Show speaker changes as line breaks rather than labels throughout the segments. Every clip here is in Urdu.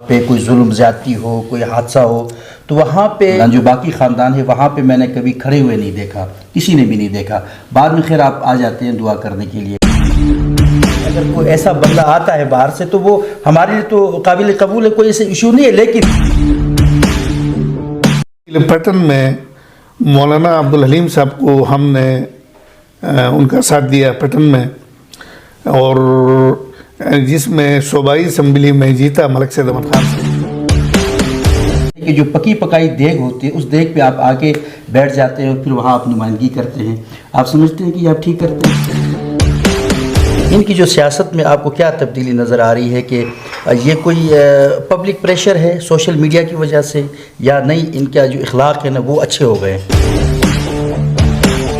پہ کوئی ظلم زیادتی ہو، کوئی حادثہ ہو، تو وہاں پہ جو باقی خاندان ہے وہاں پہ میں نے کبھی کھڑے ہوئے نہیں دیکھا، کسی نے بھی نہیں دیکھا۔ بعد میں خیر آپ آ جاتے ہیں دعا کرنے کے لیے۔ اگر کوئی ایسا بندہ آتا ہے باہر سے تو وہ ہمارے لیے تو قابل قبول ہے، کوئی ایسے ایشو نہیں ہے، لیکن
پٹن میں مولانا عبدالحلیم صاحب کو ہم نے ان کا ساتھ دیا پٹن میں، اور جس میں صوبائی اسمبلی میں جیتا ملک سید احمد خان سے۔
کہ جو پکی پکائی دیگ ہوتی ہے اس دیگ پہ آپ آگے بیٹھ جاتے ہیں اور پھر وہاں آپ نمائندگی کرتے ہیں، آپ سمجھتے ہیں کہ یہ آپ ٹھیک کرتے ہیں؟ ان کی جو سیاست میں آپ کو کیا تبدیلی نظر آ رہی ہے کہ یہ کوئی پبلک پریشر ہے سوشل میڈیا کی وجہ سے، یا نہیں ان کا جو اخلاق ہے نا وہ اچھے ہو گئے؟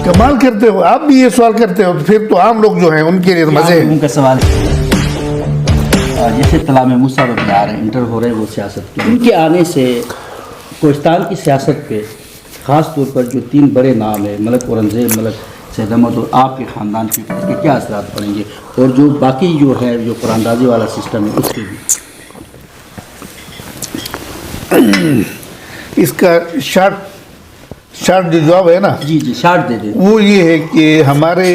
کمال کرتے ہو آپ بھی یہ سوال کرتے ہو، پھر تو عام لوگ جو ہیں ان کے لیے مزے ہیں۔
ان کا سوال جیسے طلع محمود صاحب ابھی آ رہے ہیں، انٹر ہو رہے ہیں وہ سیاست کے، ان کے آنے سے کوہستان کی سیاست پہ خاص طور پر جو 3 بڑے نام ہیں، ملک اورنگزیب، ملک سید احمد اور آپ کے خاندان کے اس کے کیا اثرات پڑیں گے، اور جو باقی جو ہے جو قرآن اندازی والا سسٹم ہے اس کے بھی؟
اس کا شارٹ جو جواب ہے نا،
جی شارٹ دے دیں۔
وہ یہ ہے کہ ہمارے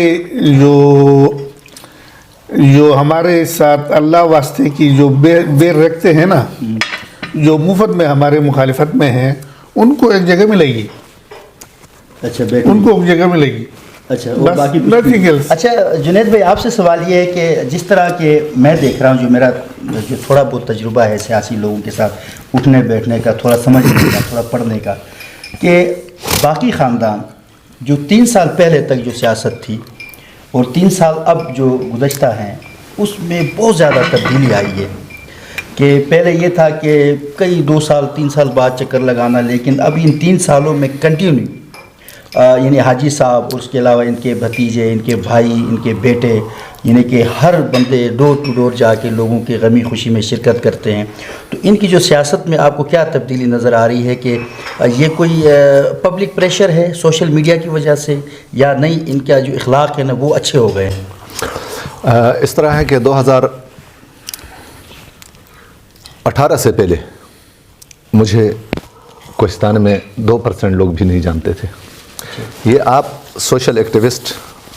جو ہمارے ساتھ اللہ واسطے کی جو بیر رکھتے ہیں نا، جو مفت میں ہمارے مخالفت میں ہیں، ان کو ایک جگہ ملے گی۔ اچھا ان کو ایک جگہ ملے گی۔
اچھا اور باقی اچھا جنید بھائی آپ سے سوال یہ ہے کہ جس طرح کہ میں دیکھ رہا ہوں، جو میرا جو تھوڑا بہت تجربہ ہے سیاسی لوگوں کے ساتھ اٹھنے بیٹھنے کا، تھوڑا سمجھنے کا، تھوڑا پڑھنے کا، کہ باقی خاندان جو 3 سال پہلے تک جو سیاست تھی اور 3 سال اب جو گزشتہ ہیں اس میں بہت زیادہ تبدیلی آئی ہے۔ کہ پہلے یہ تھا کہ کئی 2 سال 3 سال بعد چکر لگانا، لیکن اب ان 3 سالوں میں کنٹینیو یعنی حاجی صاحب اور اس کے علاوہ ان کے بھتیجے، ان کے بھائی، ان کے بیٹے، یعنی کہ ہر بندے ڈور ٹو ڈور جا کے لوگوں کی غمی خوشی میں شرکت کرتے ہیں۔ تو ان کی جو سیاست میں آپ کو کیا تبدیلی نظر آ رہی ہے کہ یہ کوئی پبلک پریشر ہے سوشل میڈیا کی وجہ سے، یا نہیں ان کا جو اخلاق ہے نا وہ اچھے ہو گئے ہیں؟
اس طرح ہے کہ 2018 سے پہلے مجھے کوہستان میں 2% لوگ بھی نہیں جانتے تھے۔ یہ آپ سوشل ایکٹیوسٹ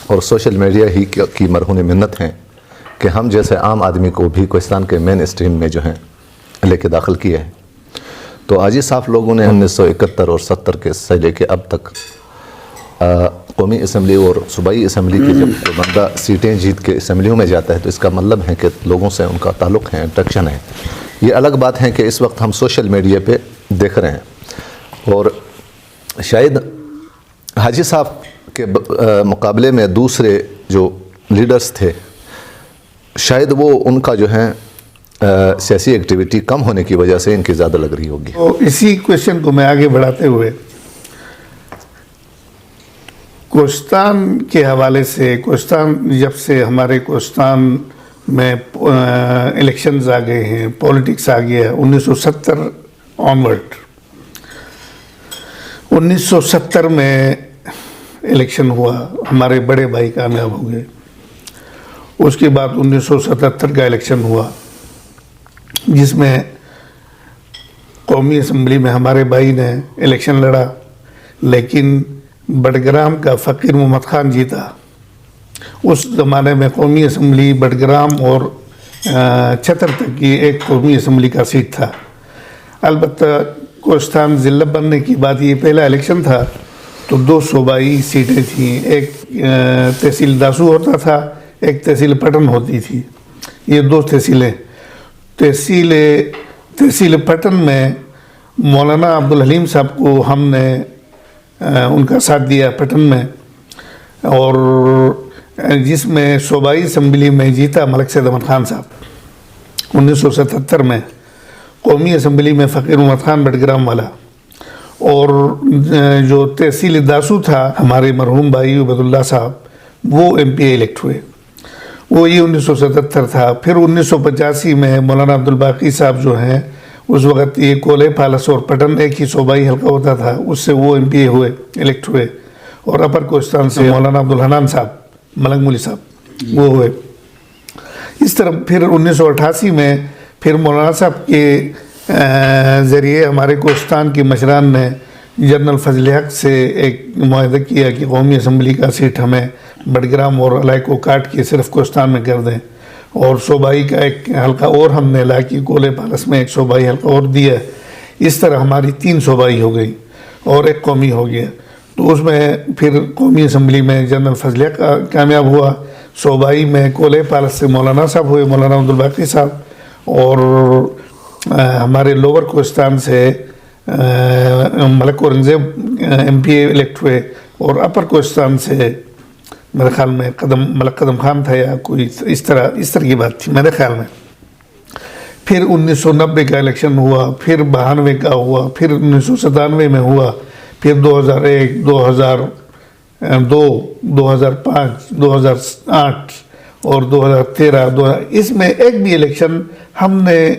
اور سوشل میڈیا ہی کی مرہون منت ہیں کہ ہم جیسے عام آدمی کو بھی کوہستان کے مین اسٹریم میں جو ہیں لے کے داخل کیا ہے۔ تو حاجی صاحب لوگوں نے 1971 اور 70 کے سے لے کے اب تک قومی اسمبلی اور صوبائی اسمبلی کے جب کوئی بندہ سیٹیں جیت کے اسمبلیوں میں جاتا ہے تو اس کا مطلب ہے کہ لوگوں سے ان کا تعلق ہے، انٹریکشن ہے۔ یہ الگ بات ہے کہ اس وقت ہم سوشل میڈیا پہ دیکھ رہے ہیں، اور شاید حاجی صاحب کے مقابلے میں دوسرے جو لیڈرز تھے شاید وہ ان کا جو ہے سیاسی ایکٹیویٹی کم ہونے کی وجہ سے ان کی زیادہ لگ رہی ہوگی۔
تو اسی کویشچن کو میں آگے بڑھاتے ہوئے کوہستان کے حوالے سے، کوہستان جب سے ہمارے کوہستان میں الیکشنز آ گئے ہیں، پولیٹکس آ گیا ہے 1970 آنورڈ۔ 1970 میں الیکشن ہوا، ہمارے بڑے بھائی کامیاب ہو گئے۔ اس کے بعد 1977 کا الیکشن ہوا جس میں قومی اسمبلی میں ہمارے بھائی نے الیکشن لڑا، لیکن بٹگرام کا فقیر محمد خان جیتا۔ اس زمانے میں قومی اسمبلی بٹگرام اور چھتر تک کی ایک قومی اسمبلی کا سیٹ تھا۔ البتہ کوہستان ضلع بننے کی بعد یہ پہلا الیکشن تھا تو 2 صوبائی سیٹیں تھیں، ایک تحصیل داسو ہوتا تھا، ایک تحصیل پٹن ہوتی تھی۔ یہ 2 تحصیلیں، تحصیل پٹن میں مولانا عبدالحلیم صاحب کو ہم نے ان کا ساتھ دیا پٹن میں، اور جس میں صوبائی اسمبلی میں جیتا ملک سید احمد خان صاحب 1977 میں، قومی اسمبلی میں فقیر محمد خان بٹگرام والا، اور جو تحصیل داسو تھا ہمارے مرحوم بھائی عبید اللہ صاحب وہ MP الیکٹ ہوئے۔ وہ یہ 1977 تھا۔ پھر 1985 میں مولانا عبدالباقی صاحب جو ہیں، اس وقت یہ کولے پالس اور پٹن ایک ہی صوبائی حلقہ ہوتا تھا، اس سے وہ MP ہوئے، الیکٹ ہوئے، اور اپر کوہستان سے مولانا عبدالحنان صاحب ملنگ مولی صاحب وہ ہوئے۔ اس طرح پھر 1988 میں پھر مولانا صاحب کے ذریعے ہمارے کوہستان کے مشران نے جنرل فضل حق سے ایک معاہدہ کیا کہ قومی اسمبلی کا سیٹ ہمیں بٹگرام اور علائی کو کاٹ کے صرف کوہستان میں کر دیں، اور صوبائی کا ایک حلقہ اور ہم نے علاقی کولے پالس میں ایک صوبائی حلقہ اور دیا ہے۔ اس طرح ہماری 3 صوبائی ہو گئی اور ایک قومی ہو گیا۔ تو اس میں پھر قومی اسمبلی میں جنرل فضل حق کامیاب ہوا، صوبائی میں کولے پالس سے مولانا صاحب ہوئے، مولانا عبدالباقی صاحب، اور ہمارے لوور کوہستان سے ملک اورنگزیب MP الیکٹ ہوئے، اور اپر کوہستان سے میرے خیال میں ملک قدم خان تھا یا کوئی اس طرح کی بات تھی میرے خیال میں۔ پھر 1990 کا الیکشن ہوا، پھر 92 کا ہوا، پھر 1997 میں ہوا، پھر 2001، 2002، 2005، 2008 اور 2013۔ اس میں ایک بھی الیکشن ہم نے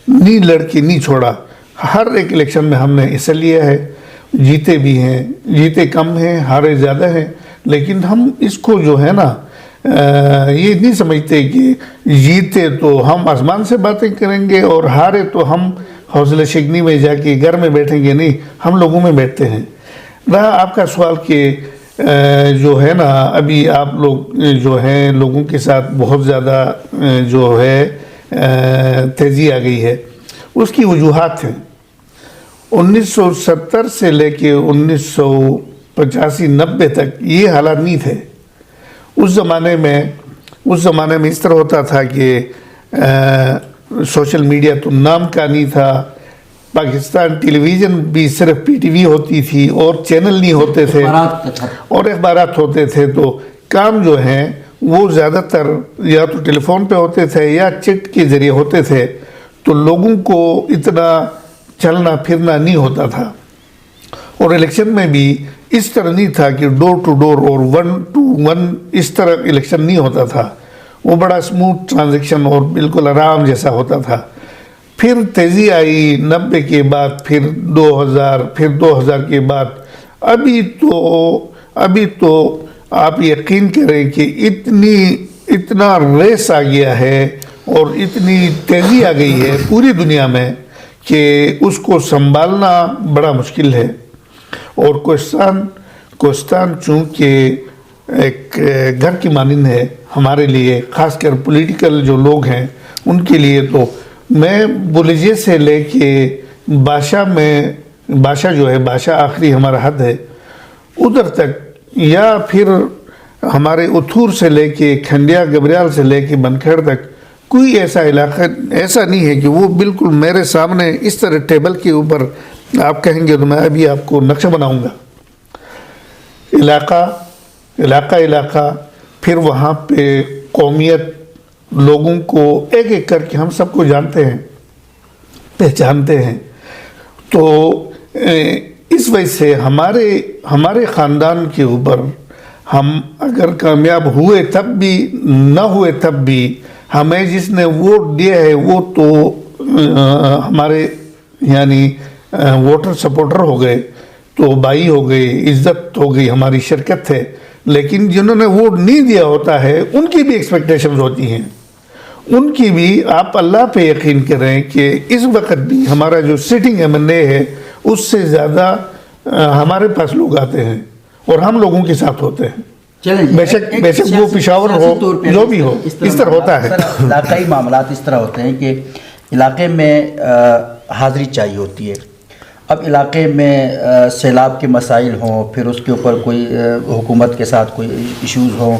نہیں لڑ کے نہیں چھوڑا، ہر ایک الیکشن میں ہم نے حصہ لیا ہے، جیتے بھی ہیں، جیتے کم ہیں، ہارے زیادہ ہیں، لیکن ہم اس کو جو ہے نا یہ نہیں سمجھتے کہ جیتے تو ہم آسمان سے باتیں کریں گے اور ہارے تو ہم حوصلہ شکنی میں جا کے گھر میں بیٹھیں گے، نہیں، ہم لوگوں میں بیٹھتے ہیں۔ رہا آپ کا سوال کہ جو ہے نا ابھی آپ لوگ جو ہیں لوگوں کے ساتھ بہت زیادہ جو ہے تیزی آ گئی ہے، اس کی وجوہات ہیں۔ 1970 سے لے کے 1985-90 تک یہ حالات نہیں تھے۔ اس زمانے میں اس طرح ہوتا تھا کہ سوشل میڈیا تو نام کا نہیں تھا، پاکستان ٹیلی ویژن بھی صرف PTV ہوتی تھی اور چینل نہیں ہوتے تھے اور اخبارات ہوتے تھے، تو کام جو ہیں وہ زیادہ تر یا تو ٹیلی فون پہ ہوتے تھے یا چٹ کے ذریعے ہوتے تھے، تو لوگوں کو اتنا چلنا پھرنا نہیں ہوتا تھا، اور الیکشن میں بھی اس طرح نہیں تھا کہ ڈور ٹو ڈور اور 1 to 1 اس طرح الیکشن نہیں ہوتا تھا، وہ بڑا سموتھ ٹرانزیکشن اور بالکل آرام جیسا ہوتا تھا۔ پھر تیزی آئی 90 کے بعد، پھر 2000، پھر 2000 کے بعد، ابھی تو آپ یقین کریں کہ اتنا ریس آ گیا ہے اور اتنی تیزی آ گئی ہے پوری دنیا میں کہ اس کو سنبھالنا بڑا مشکل ہے۔ اور کوہستان چونکہ ایک گھر کی مانند ہے ہمارے لیے، خاص کر پولیٹیکل جو لوگ ہیں ان کے لیے، تو میں بولیجے سے لے کے باشا جو ہے، باشا آخری ہمارا حد ہے، ادھر تک، یا پھر ہمارے اتھور سے لے کے کھنڈیا گبریال سے لے کے بنکھڑ تک، کوئی ایسا علاقہ ایسا نہیں ہے کہ وہ بالکل میرے سامنے اس طرح ٹیبل کے اوپر آپ کہیں گے تو میں ابھی آپ کو نقشہ بناؤں گا، علاقہ، پھر وہاں پہ قومیت، لوگوں کو ایک ایک کر کے ہم سب کو جانتے ہیں، پہچانتے ہیں۔ تو اس وجہ سے ہمارے خاندان کے اوپر ہم اگر کامیاب ہوئے تب بھی، نہ ہوئے تب بھی، ہمیں جس نے ووٹ دیا ہے وہ تو ہمارے یعنی ووٹر سپورٹر ہو گئے، تو بھائی ہو گئے، عزت ہو گئی، ہماری شرکت ہے۔ لیکن جنہوں نے ووٹ نہیں دیا ہوتا ہے ان کی بھی ایکسپیکٹیشنز ہوتی ہیں، ان کی بھی آپ اللہ پہ یقین کریں کہ اس وقت بھی ہمارا جو سٹنگ MLA ہے اس سے زیادہ ہمارے پاس لوگ آتے ہیں اور ہم لوگوں کے ساتھ ہوتے ہیں، بے شک وہ پشاور ہو جو بھی ہو، اس طرح ہوتا ہے۔
علاقائی معاملات اس طرح ہوتے ہیں کہ علاقے میں حاضری چاہیے ہوتی ہے۔ اب علاقے میں سیلاب کے مسائل ہوں، پھر اس کے اوپر کوئی حکومت کے ساتھ کوئی ایشوز ہوں،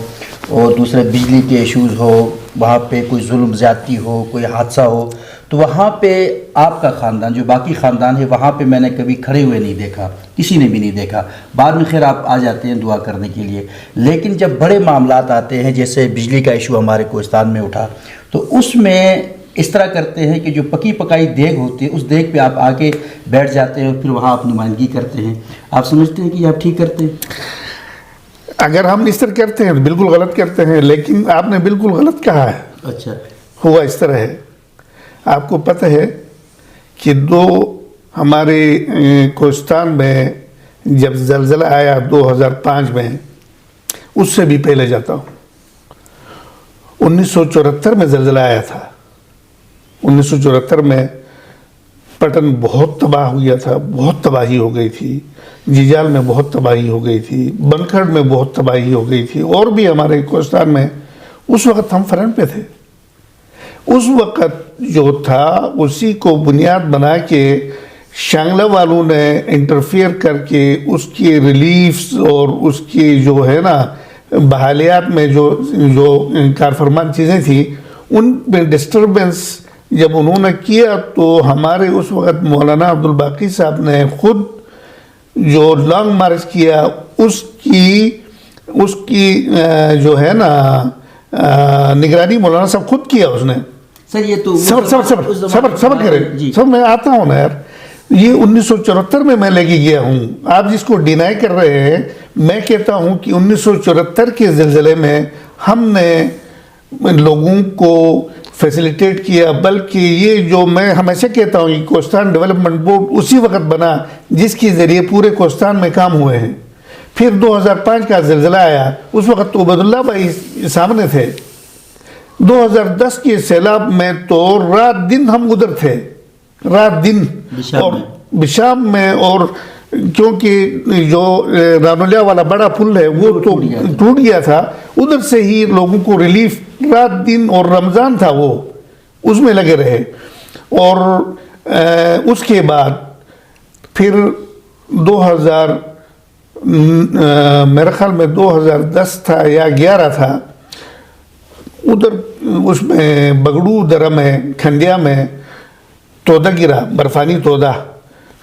اور دوسرے بجلی کے ایشوز ہو، وہاں پہ کوئی ظلم زیادتی ہو، کوئی حادثہ ہو، تو وہاں پہ آپ کا خاندان جو باقی خاندان ہے وہاں پہ میں نے کبھی کھڑے ہوئے نہیں دیکھا، کسی نے بھی نہیں دیکھا۔ بعد میں خیر آپ آ جاتے ہیں دعا کرنے کے لیے، لیکن جب بڑے معاملات آتے ہیں جیسے بجلی کا ایشو ہمارے کوہستان میں اٹھا، تو اس میں اس طرح کرتے ہیں کہ جو پکی پکائی دیگ ہوتی ہے اس دیگ پہ آپ آگے بیٹھ جاتے ہیں اور پھر وہاں آپ نمائندگی کرتے ہیں۔ آپ سمجھتے ہیں کہ یہ آپ ٹھیک کرتے ہیں؟
اگر ہم اس طرح کرتے ہیں تو بالکل غلط کرتے ہیں، لیکن آپ نے بالکل غلط کہا ہے۔
اچھا،
ہوا اس طرح ہے، آپ کو پتہ ہے کہ ہمارے کوہستان میں جب زلزلہ آیا 2005 میں، اس سے بھی پہلے جاتا ہوں، 1974 میں زلزلہ آیا تھا، 1974 میں پٹن بہت تباہ ہو گیا تھا, بہت تباہی ہو گئی تھی, جیجال میں بہت تباہی ہو گئی تھی, بنکھڑ میں بہت تباہی ہو گئی تھی, اور بھی ہمارے کوہستان میں. اس وقت ہم فرنٹ پہ تھے. اس وقت جو تھا اسی کو بنیاد بنا کے شانگلہ والوں نے انٹرفیئر کر کے اس کی ریلیفز اور اس کی جو ہے نا بحالیات میں جو کارفرمان چیزیں تھیں ان میں ڈسٹربنس جب انہوں نے کیا تو ہمارے اس وقت مولانا عبدالباقی صاحب نے خود جو لانگ مارچ کیا اس کی جو ہے نا نگرانی مولانا صاحب خود کیا اس نے.
سر یہ تو
صبر کریں سب, میں آتا ہوں نا یار. یہ 1974 میں میں لے کے گیا ہوں. آپ جس کو ڈینائی کر رہے ہیں, میں کہتا ہوں کہ 1974 کے زلزلے میں ہم نے لوگوں کو فیسیلیٹیٹ کیا. بلکہ یہ جو میں ہمیشہ کہتا ہوں کہ کوہستان ڈیولپمنٹ بورڈ اسی وقت بنا جس کے ذریعے پورے کوہستان میں کام ہوئے ہیں. پھر 2005 کا زلزلہ آیا, اس وقت تو عبید اللہ بھائی سامنے تھے. 2010 کے سیلاب میں تو رات دن ہم ادھر تھے, رات دن اور بشام میں. اور کیونکہ جو رانولیا والا بڑا پل ہے وہ تو ٹوٹ گیا تھا, ادھر سے ہی لوگوں کو ریلیف رات دن, اور رمضان تھا وہ اس میں لگے رہے. اور اس کے بعد پھر 2000 میرے خیال میں 2010 تھا یا 11 تھا, ادھر اس میں بگڑو درہ میں کھنڈیا میں تودہ گرا, برفانی تودہ,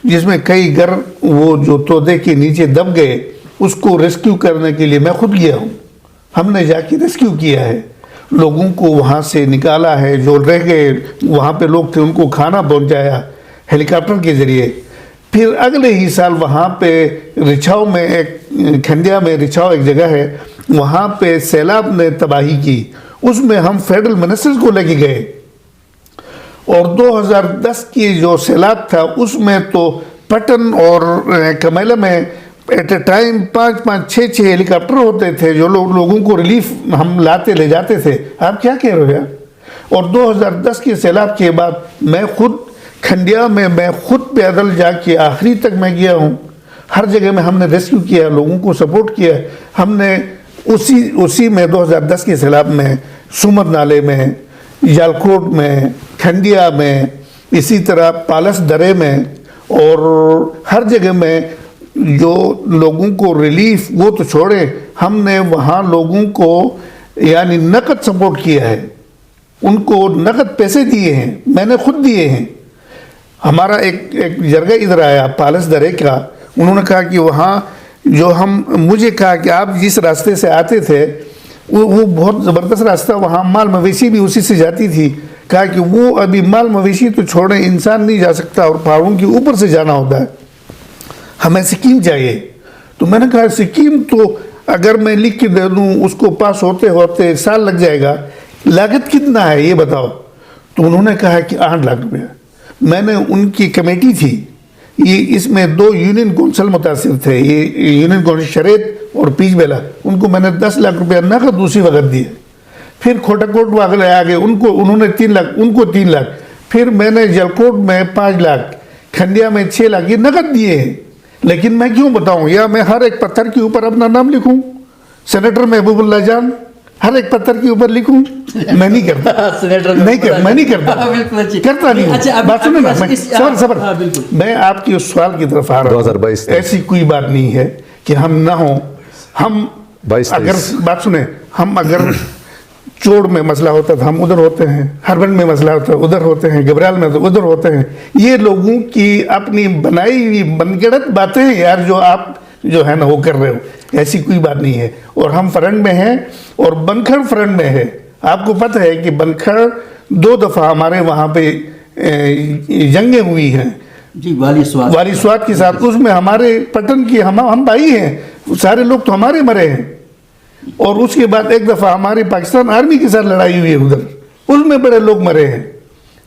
جس میں کئی گھر وہ جو تودے کے نیچے دب گئے. اس کو ریسکیو کرنے کے لیے میں خود گیا ہوں. ہم نے جا کے ریسکیو کیا ہے, لوگوں کو وہاں سے نکالا ہے. جو رہ گئے وہاں پہ لوگ تھے ان کو کھانا پہنچایا ہیلی کاپٹر کے ذریعے. پھر اگلے ہی سال وہاں پہ رچھاؤ میں ایک کھنڈیا میں رچھاؤ ایک جگہ ہے, وہاں پہ سیلاب نے تباہی کی. اس میں ہم فیڈرل منسٹرز کو لے کے گئے. اور 2010 کی جو سیلاب تھا اس میں تو پٹن اور کمیلہ میں at a time 5-6 helicopter ہوتے تھے جو لوگوں کو ریلیف ہم لاتے لے جاتے تھے. آپ کیا کہہ رہے ہیں؟ اور 2010 کی سیلاب کے بعد میں خود کھنڈیا میں خود پیدل جا کے آخری تک میں گیا ہوں. ہر جگہ میں ہم نے ریسکیو کیا, لوگوں کو سپورٹ کیا. ہم نے اسی میں 2010 کے سیلاب میں سومد نالے میں, جالکوٹ میں, کھنڈیا میں, اسی طرح پالس درے میں, اور ہر جگہ میں جو لوگوں کو ریلیف وہ تو چھوڑے, ہم نے وہاں لوگوں کو یعنی نقد سپورٹ کیا ہے. ان کو نقد پیسے دیے ہیں, میں نے خود دیے ہیں. ہمارا ایک جرگہ ادھر آیا پالس درے کا, انہوں نے کہا کہ وہاں جو مجھے کہا کہ آپ جس راستے سے آتے تھے وہ بہت زبردست راستہ, وہاں مال مویشی بھی اسی سے جاتی تھی. کہا کہ وہ ابھی مال مویشی تو چھوڑیں, انسان نہیں جا سکتا اور پہاڑوں کے اوپر سے جانا ہوتا ہے, ہمیں سکیم چاہیے. تو میں نے کہا سکیم تو اگر میں لکھ کے دے دوں اس کو پاس ہوتے ہوتے سال لگ جائے گا, لاگت کتنا ہے یہ بتاؤ. تو انہوں نے کہا کہ 8 لاکھ روپیہ. میں نے ان کی کمیٹی تھی, یہ اس میں 2 یونین کونسل متاثر تھے, یہ یونین کونسل شریعت اور پیچ بیلا, ان کو میں نے 10 لاکھ روپیہ نقد اسی وقت دیے. پھر کھوٹا کوٹ واغلے آگے انہوں نے 3 لاکھ, ان کو 3 لاکھ. پھر میں نے جلکوٹ میں 5 لاکھ, کھنڈیا میں 6 لاکھ یہ نقد دیے ہیں. لیکن میں کیوں بتاؤں, یا میں ہر ایک پتھر کے اوپر اپنا نام لکھوں, سینیٹر محبوب اللہ جان ہر ایک پتھر کے اوپر لکھوں؟ میں نہیں کرتا, میں نہیں کرتا نہیں ہوں. بات سنیں نا, صبر, میں آپ کی اس سوال کی طرف آ رہا ہوں. ایسی کوئی بات نہیں ہے کہ ہم نہ ہوں. ہم اگر بات سنیں, ہم اگر چوڑ میں مسئلہ ہوتا تو ہم ادھر ہوتے ہیں, ہربن میں مسئلہ ہوتا ہے ادھر ہوتے ہیں, گبرال میں تو ادھر ہوتے ہیں. یہ لوگوں کی اپنی بنائی ہوئی بنگڑت باتیں ہیں یار, جو آپ جو ہے نا وہ کر رہے ہو. ایسی کوئی بات نہیں ہے. اور ہم فرنٹ میں ہیں اور بنکھڑ فرنٹ میں ہے. آپ کو پتہ ہے کہ بنکھڑ 2 دفعہ ہمارے وہاں پہ جنگیں ہوئی ہیں
جی, والی
سوات کے ساتھ. اس میں ہمارے پٹن کی ہم بھائی ہیں, سارے لوگ تو ہمارے مرے ہیں. اور اس کے بعد ایک دفعہ ہماری پاکستان آرمی کے ساتھ لڑائی ہوئی ہے ادھر, اس میں بڑے لوگ مرے ہیں.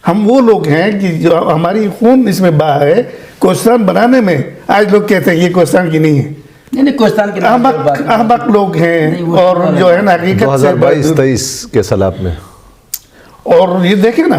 ہم وہ لوگ ہیں کہ جو ہماری خون اس میں بہا ہے کوہستان بنانے میں. آج لوگ کہتے ہیں یہ کوہستان کی نہیں ہے,
کوہستان کے
احمق لوگ ہیں. اور جو ہے نا حقیقت
2022-23 کے سیلاب میں,
اور یہ دیکھیں نا